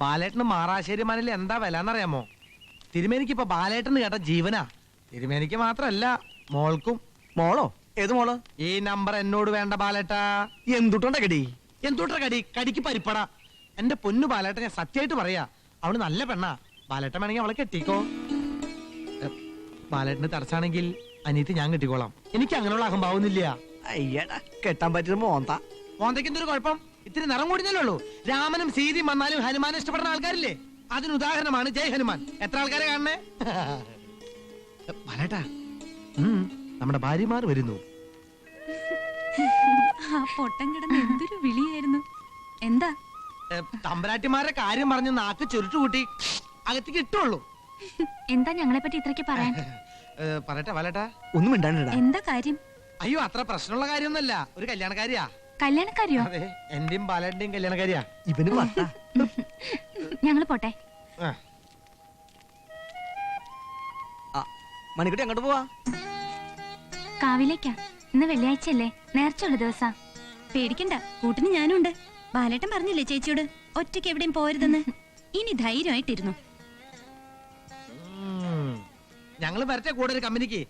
ബാലേട്ടന് മാറാശ്ശേരി മനയിൽ എന്താ വില എന്നറിയാമോ? തിരുമേനിക്ക് ഇപ്പൊ ബാലേട്ടന് കേട്ട ജീവനാ. തിരുമേനിക്ക് മാത്രല്ല, മോൾക്കും. മോളോ? ഏത് മോള്? ഈ നമ്പർ എന്നോട് വേണ്ട ബാലേട്ടാ. എന്തുട്ടോണ്ട കടി? എന്തുട്ര കടി? കടിക്ക് പരിപ്പടാ. എന്റെ പൊന്നു ബാലേട്ട, ഞാൻ സത്യമായിട്ട് പറയാ, അവള് നല്ല പെണ്ണാ. ബാലേട്ടൻ വേണമെങ്കിൽ അവളെ കെട്ടിക്കോ. ബാലേട്ടന് തടസ്സാണെങ്കിൽ അനിയത്തി ഞാൻ കെട്ടിക്കോളാം. എനിക്ക് അങ്ങനെയുള്ള അഹംഭാവൊന്നുമില്ല. അയ്യടാ, കെട്ടാൻ പറ്റുന്ന മോന്ത. മോന്തയ്ക്ക് എന്തൊരു കുഴപ്പം? ഇത്തിരി നിറം കൂടിയല്ലേ ഉള്ളൂ. രാമനും സീതയും വന്നാലും ഹനുമാനെ ഇഷ്ടപ്പെടുന്ന ആൾക്കാരില്ലേ? അതിന് ഉദാഹരണമാണ് ജയ് ഹനുമാൻ. എത്ര ആൾക്കാരെ കാണണേ? ബാലേട്ടാ, നമ്മുടെ ഭാര്യമാർ വരുന്നു. ആ പൊട്ടം കിടന്ന് എന്തൊരു വിളിയായിരുന്നു. എന്താ? തമ്പരാട്ടിമാരുടെ കാര്യം പറഞ്ഞ് നാക്ക് ചുരുട്ടുകൂട്ടി അകത്തേക്ക് ഇട്ടുള്ളൂ. എന്താ ഞങ്ങളെ പറ്റി ഇത്രയ്ക്ക് പറയാൻ? പറയട്ടെ ബാലേട്ടാ? ഒന്നും മിണ്ടാണ്ടിടാ. എന്താ കാര്യം? അയ്യോ, അത്ര പ്രശ്നമുള്ള കാര്യമൊന്നുമല്ല. ഒരു കല്യാണക്കാരിയാ. കല്യാണക്കാരിയോ? അതെ, എന്റെയും ബാലേട്ടന്റെയും കല്യാണക്കാരിയാ. ഇവന് വട്ടാ. ഞങ്ങള് പോട്ടെ. മണിക്കുട്ടി അങ്ങോട്ട് പോവാ. കാവിലേക്കാ. ഇന്ന് വെള്ളിയാഴ്ചയല്ലേ, നേർച്ചുള്ള ദിവസാ. പേടിക്കണ്ട, കൂട്ടിന് ഞാനും ഉണ്ട്. ബാലേട്ടൻ പറഞ്ഞില്ലേ ചേച്ചിയോട് ഒറ്റയ്ക്ക് എവിടെയും പോരുതെന്ന്? ഇനി ധൈര്യമായിട്ടിരുന്നു. ഞങ്ങള് വരട്ടെ കൂടെ ഒരു കമ്പനിക്ക്.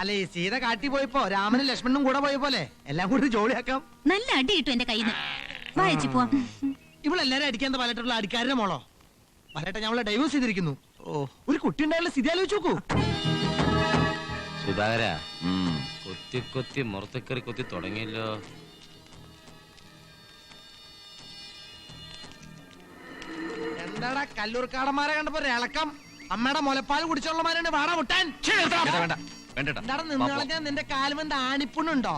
അല്ലെ, ഈ സീത കാട്ടി പോയപ്പോ രാമനും ലക്ഷ്മണനും കൂടെ പോയ പോലെ എല്ലാം കൂടി ജോലിയാക്കാം. നല്ല അടി കിട്ടും എന്റെ കയ്യിൽ നിന്ന്. വായിച്ചു പോവാം. ഇവളെല്ലാരും അടിക്കാൻ ബാലേട്ടുള്ള അടിക്കാരുടെ മോളോ? ബാലേട്ട ഞങ്ങളെ ഡൈവേഴ്സ് ചെയ്തിരിക്കുന്നു. ഒരു കുട്ടി ഉണ്ടായുള്ള സ്ഥിതി ആലോചിച്ച് നോക്കൂ. സുധാകര, കൊത്തി കൊത്തി മുറത്തക്കറി കൊത്തി തുടങ്ങിയല്ലോ. എന്താടാ കല്ലൂർക്കാടന്മാരെ കണ്ടപ്പോ ഇളക്കം? അമ്മയുടെ മുലപ്പാൽ കുടിച്ചുള്ളമാരാണ് വാട മുട്ടാൻ. എന്താണ് നിന്ന് കളഞ്ഞാൽ നിന്റെ കാലുമെന്ത് ആണിപ്പുണ്ണുണ്ടോ?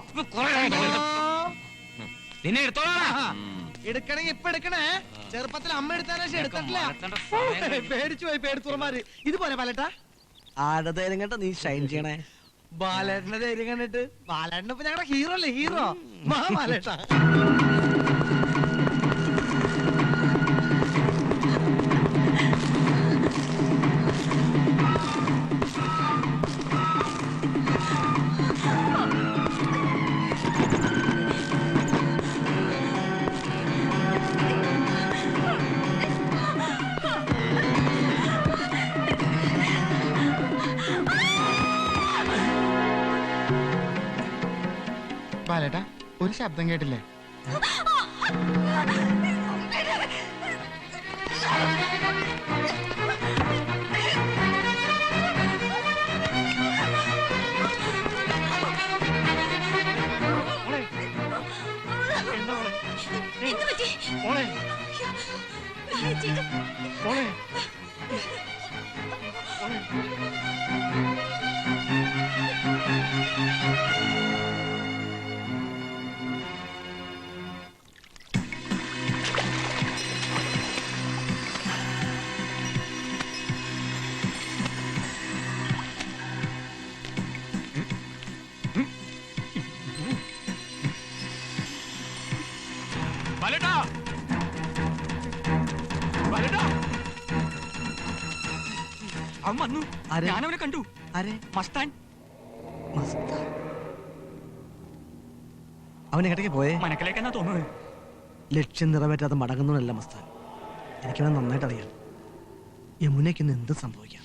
നിന്നെ എടുക്കണെങ്കി ഇപ്പൊ എടുക്കണേ. ചെറുപ്പത്തിൽ അമ്മ എടുത്താലും എടുത്തിട്ടില്ല. പേടിച്ചു പോയി പേടിത്തുറമാര്. ഇതുപോലെ ബാലേട്ടാ? ആടെ ധൈര്യം കേട്ടോ നീ ഷൈൻ ചെയ്യണേ. ബാലേട്ടന്റെ ധൈര്യം കണ്ടിട്ട്. ബാലേട്ടൻ ഇപ്പൊ ഞങ്ങളുടെ ഹീറോ അല്ലേ? ഹീറോ ബാലേട്ടാ. ബാലേട്ടാ, ഒരു ശബ്ദം കേട്ടില്ലേ? അവൻ വന്നു. ഞാനവനെ കണ്ടു. മസ്താൻ. അവൻ എങ്ങോട്ടേക്ക് പോയേ? മനക്കലേക്കെന്നാ തോന്നുന്നത്. ലക്ഷ്യം നിറവേറ്റാതെ മടങ്ങുന്നതല്ല മസ്താൻ. എനിക്കവനെ നന്നായിട്ട് അറിയാം. യമുനയ്ക്ക് ഇന്ന് എന്ത് സംഭവിക്കാം?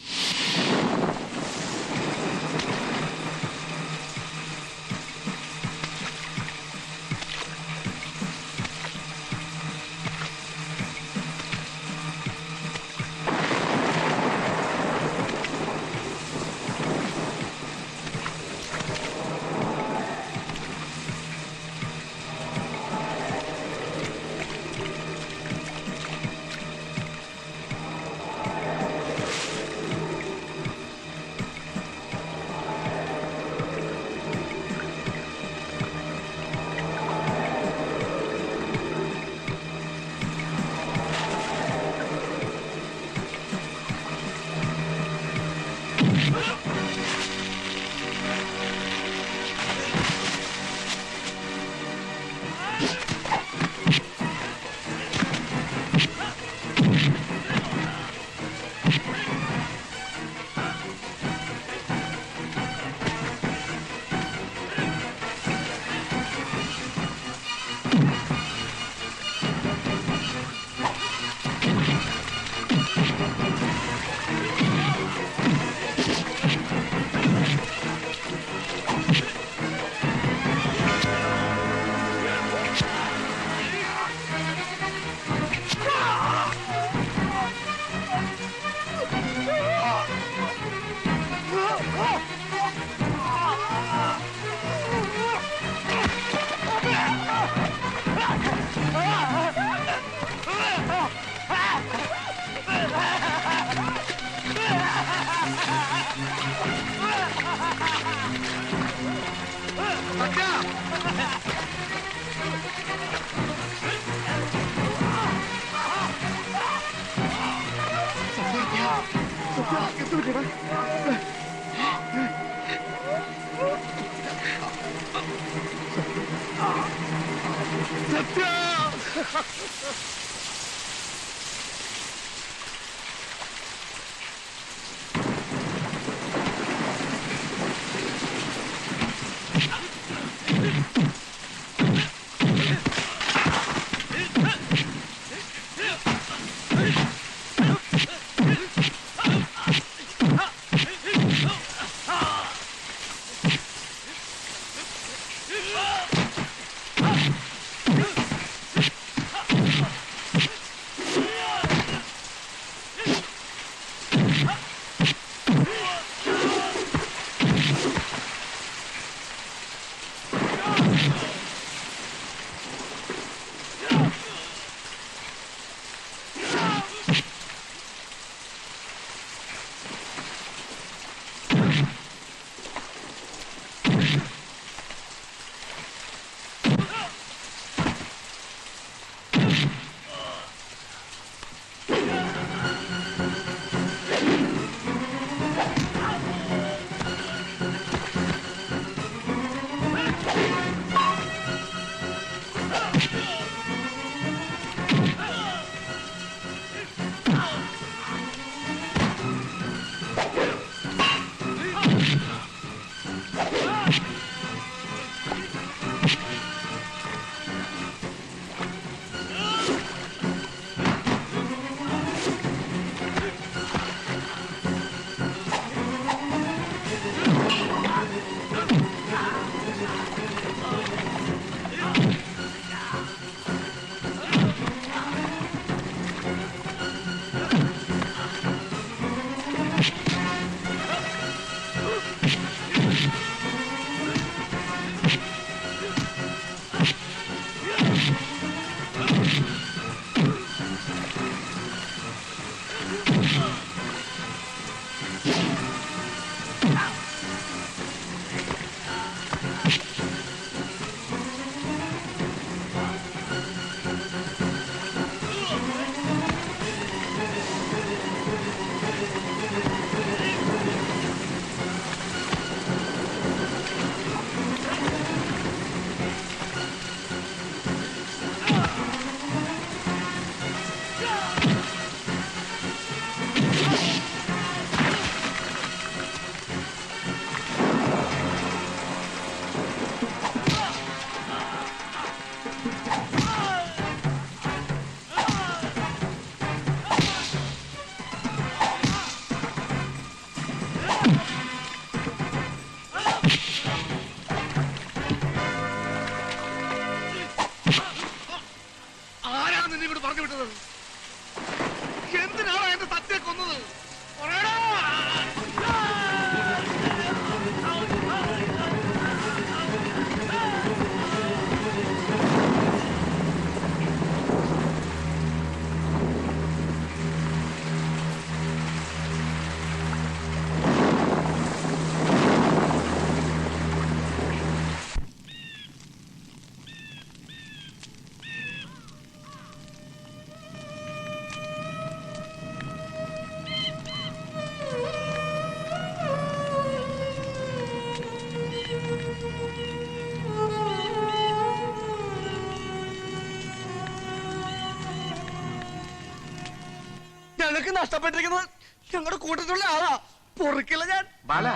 ഞങ്ങൾക്ക് നഷ്ടപ്പെട്ടിരിക്കുന്നത് ഞങ്ങളുടെ കൂട്ടത്തിലുള്ള ആളാ. പൊറുക്കില്ല ഞാൻ. ബാല,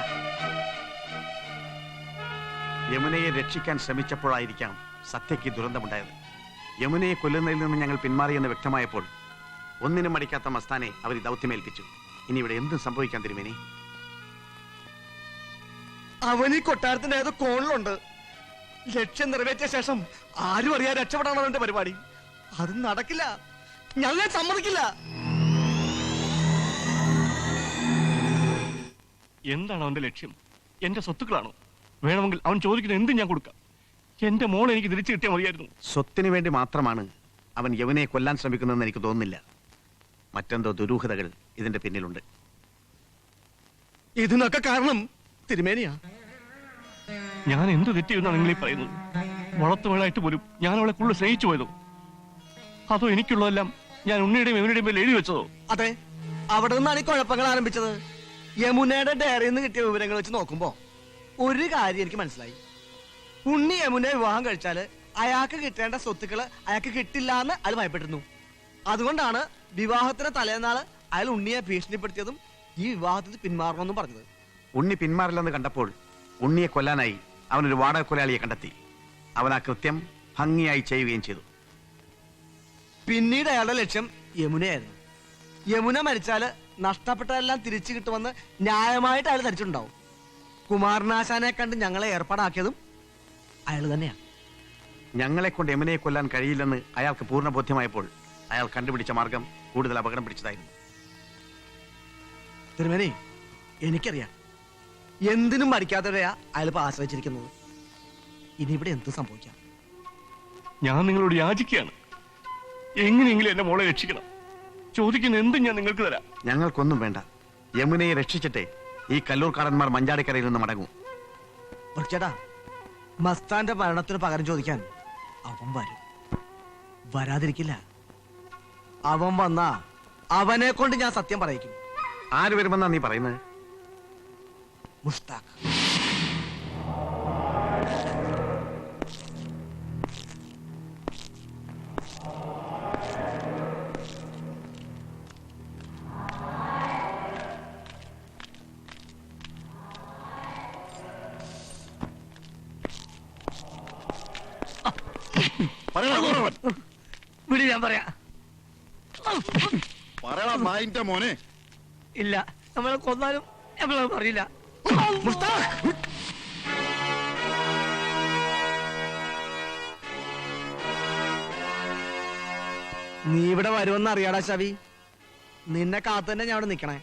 യമുനയെ രക്ഷിക്കാൻ ശ്രമിച്ചപ്പോഴായിരിക്കാം സത്യയ്ക്ക് ദുരന്തമുണ്ടായത്. യമുനയെ കൊല്ലുന്നതിൽ നിന്ന് ഞങ്ങൾ പിന്മാറിയെന്ന് വ്യക്തമായപ്പോൾ ഒന്നിനും മടിക്കാത്ത മസ്താനെ അവർ ദൗത്യമേൽപ്പിച്ചു. ഇനി ഇവിടെ എന്തും സംഭവിക്കാൻ തിരുമേനി. അവൻ ഈ കൊട്ടാരത്തിന്റെ ഏതോ കോണിലുണ്ട്. ലക്ഷ്യം നിറവേറ്റിയ ശേഷം ആരും അറിയാൻ രക്ഷപ്പെടാണ് അവന്റെ പരിപാടി. അത് നടക്കില്ല. ഞങ്ങൾ സമ്മതിക്കില്ല. എന്താണ് അവന്റെ ലക്ഷ്യം? എന്റെ സ്വത്തുക്കളാണോ? വേണമെങ്കിൽ അവൻ ചോദിക്കുന്ന എന്തും ഞാൻ കൊടുക്കാം. എന്റെ മോളെ എനിക്ക് തിരിച്ചു കിട്ടിയാൽ മതിയായിരുന്നു. സ്വത്തിനു വേണ്ടി മാത്രമാണ് അവൻ യമുനയെ കൊല്ലാൻ ശ്രമിക്കുന്നതെന്ന് എനിക്ക് തോന്നുന്നില്ല. മറ്റെന്തോ ദുരൂഹതകൾ ഇതിന്റെ പിന്നിലുണ്ട്. ഇതിനൊക്കെ കാരണം തിരുമേനിയാ. ഞാൻ എന്ത് തെറ്റിയെന്നാണ് നിങ്ങൾ ഈ പറയുന്നത്? വളർത്തുമകളായിട്ട് പോലും ഞാൻ അവളെ കൂടുതൽ സ്നേഹിച്ചു പോയതോ? അതോ എനിക്കുള്ളതെല്ലാം ഞാൻ ഉണ്ണിയുടെയും യമുനയുടെയും പേരിൽ എഴുതി വെച്ചതോ? അതെ, അവിടെ നിന്നാണ് ഈ കുഴപ്പങ്ങൾ ആരംഭിച്ചത്. യമുനയുടെ ഡയറിയിൽ നിന്ന് കിട്ടിയ വിവരങ്ങൾ വെച്ച് നോക്കുമ്പോ ഒരു കാര്യം എനിക്ക് മനസ്സിലായി. ഉണ്ണി യമുനെ വിവാഹം കഴിച്ചാല് അയാൾക്ക് കിട്ടേണ്ട സ്വത്തുക്കള് അയാൾക്ക് കിട്ടില്ല എന്ന് അയാൾ ഭയപ്പെട്ടിരുന്നു. അതുകൊണ്ടാണ് വിവാഹത്തിന് തലേന്നാള് അയാൾ ഉണ്ണിയെ ഭീഷണിപ്പെടുത്തിയതും ഈ വിവാഹത്തിൽ പിന്മാറണമെന്നും പറഞ്ഞത്. ഉണ്ണി പിന്മാറില്ലെന്ന് കണ്ടപ്പോൾ ഉണ്ണിയെ കൊല്ലാനായി അവനൊരു വാടക കൊലയാളിയെ കണ്ടെത്തി. അവൻ ആ കൃത്യം ഭംഗിയായി ചെയ്യുകയും ചെയ്തു. പിന്നീട് അയാളുടെ ലക്ഷ്യം യമുനയായിരുന്നു. യമുന മരിച്ചാല് നഷ്ടപ്പെട്ടതെല്ലാം തിരിച്ചു കിട്ടുമെന്ന് ന്യായമായിട്ട് അയാൾ ധരിച്ചിട്ടുണ്ടാവും. കുമാരനാശാനെ കണ്ട് ഞങ്ങളെ ഏർപ്പാടാക്കിയതും അയാൾ തന്നെയാണ്. ഞങ്ങളെ കൊണ്ട് യമുനയെ കൊല്ലാൻ കഴിയില്ലെന്ന് അയാൾക്ക് പൂർണ്ണ ബോധ്യമായപ്പോൾ അയാൾ കണ്ടുപിടിച്ച മാർഗം കൂടുതൽ അപകടം പിടിച്ചതായിരുന്നു. തിരുമേനി, എനിക്കറിയാം എന്തിനും മടിക്കാത്തവരെയാ അയാൾ ഇപ്പൊ ആശ്രയിച്ചിരിക്കുന്നത്. ഇനി ഇവിടെ എന്ത് സംഭവിക്കാം? ഞാൻ നിങ്ങളോട് യാചിക്കുകയാണ്, എങ്ങനെയെങ്കിലും എന്റെ മോളെ രക്ഷിക്കണം. ചോദിക്കുന്ന എന്തും ഞാൻ നിങ്ങൾക്ക് തരാം. ഞങ്ങൾക്കൊന്നും വേണ്ട. യമുനയെ രക്ഷിച്ചിട്ടേ ഈ കല്ലൂർക്കാടന്മാർ മഞ്ചാടിക്കരയിൽ നിന്ന് മടങ്ങും. ചേട്ടാ, മസ്താന്റെ മരണത്തിന് പകരം ചോദിക്കാൻ അവൻ വരും. വരാതിരിക്കില്ല. അവൻ വന്നാ അവനെ കൊണ്ട് ഞാൻ സത്യം പറയിക്കും. ആര് വരുമെന്നാ നീ പറയുന്നത്? മുസ്താഖ്. വിളി, ഞാൻ പറയാ. മോനെ ഇല്ല, നമ്മളെ കൊന്നാലും നമ്മളത് പറയില്ല. മുസ്താഖ്! നീ ഇവിടെ വരുമെന്ന് അറിയാടാ ശവി. നിന്നെ കാത്തു തന്നെ ഞാൻ അവിടെ നിക്കണേ.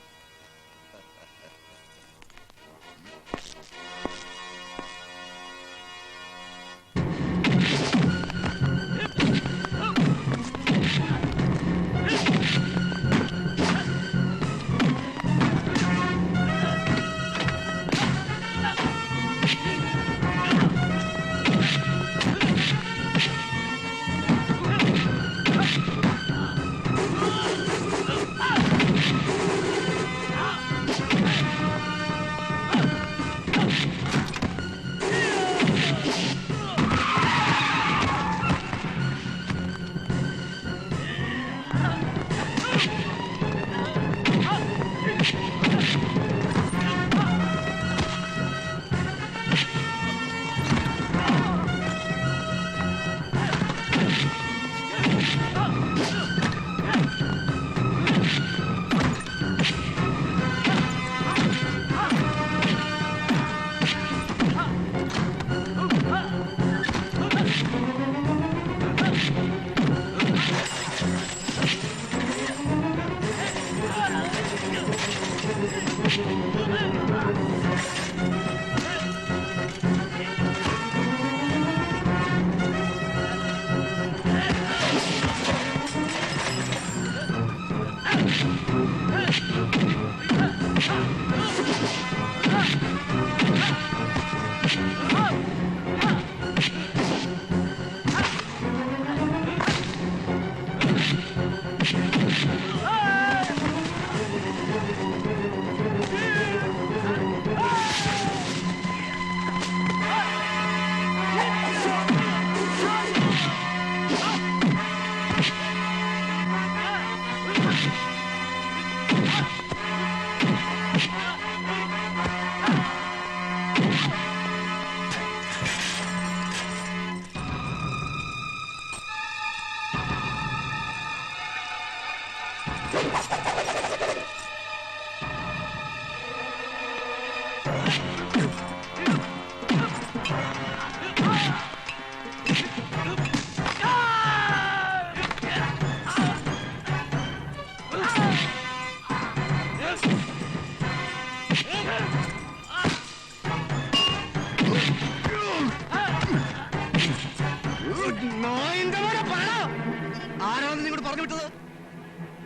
ആരാണെന്ന് നിങ്ങളോട് പറഞ്ഞു വിട്ടത്?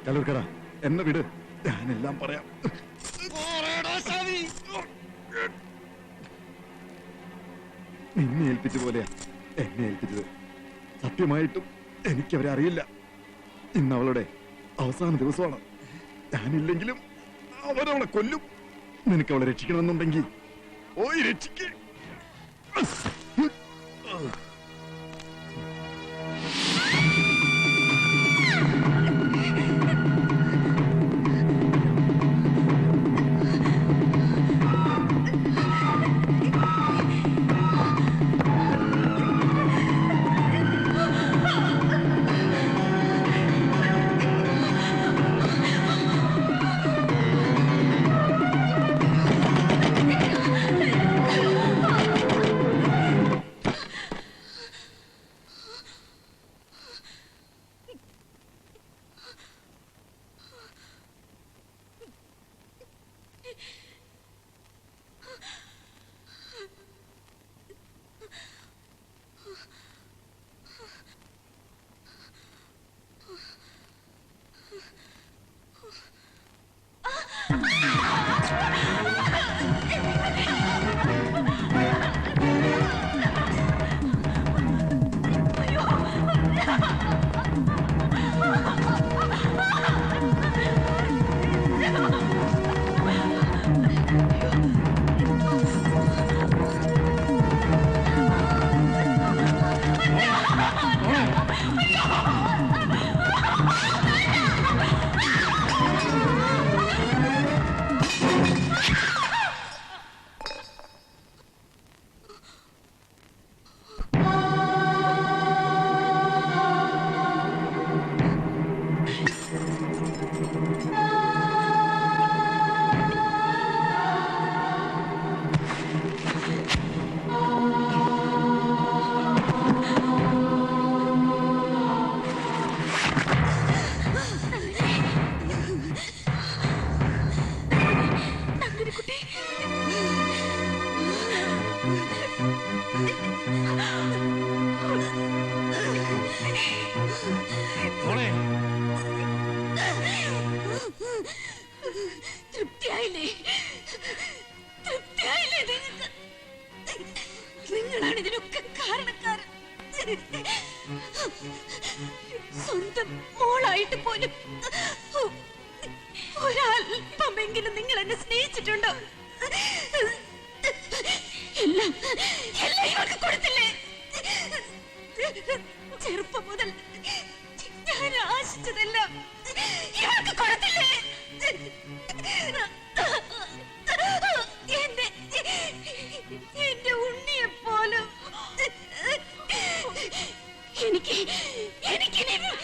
കല്ലൂർക്കട, എന്നെ വിട്, ഞാനെല്ലാം പറയാം. നിന്നെ ഏൽപ്പിച്ച പോലെയാ എന്നെ ഏൽപ്പിച്ചത്. സത്യമായിട്ടും എനിക്കവരെ അറിയില്ല. ഇന്ന് അവളുടെ അവസാന ദിവസമാണ്. ഞാനില്ലെങ്കിലും അവരവളെ കൊല്ലും. നിനക്ക് അവളെ രക്ഷിക്കണമെന്നുണ്ടെങ്കിൽ പോയി രക്ഷിക്കേ. തൃപ്തിയായില്ലേ? തൃപ്തിയായില്ലേ നിങ്ങൾക്ക്? നിങ്ങളാണ് ഇതിനൊക്കെ കാരണക്കാരൻ. സ്വന്തം മോളായിട്ട് പോലും ഒരല്പമെങ്കിലും നിങ്ങൾ എന്നെ സ്നേഹിച്ചിട്ടുണ്ടോ? എല്ലാം ഇവർക്ക് കൊടുത്തില്ലേ? ചെറുപ്പം മുതൽ ഞാൻ ആശിച്ചതെല്ലാം ഇവർക്ക് കൊടുത്തില്ലേ? എന്റെ ഉണ്ണിയെ പോലും എനിക്ക് വേണം.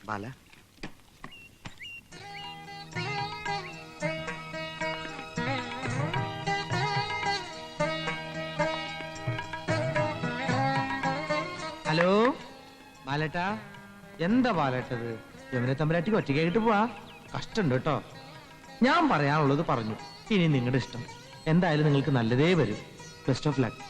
ബാല, ഹലോ ബാലേട്ടാ, എന്താ ബാലേട്ടത്? യമുന തമ്പരാട്ടിക്ക് ഒറ്റയ്ക്കായിട്ട് പോവാ. കഷ്ടമുണ്ട് കേട്ടോ. ഞാൻ പറയാനുള്ളത് പറഞ്ഞു. ഇനി നിങ്ങളുടെ ഇഷ്ടം. എന്തായാലും നിങ്ങൾക്ക് നല്ലതേ വരും. Best of luck.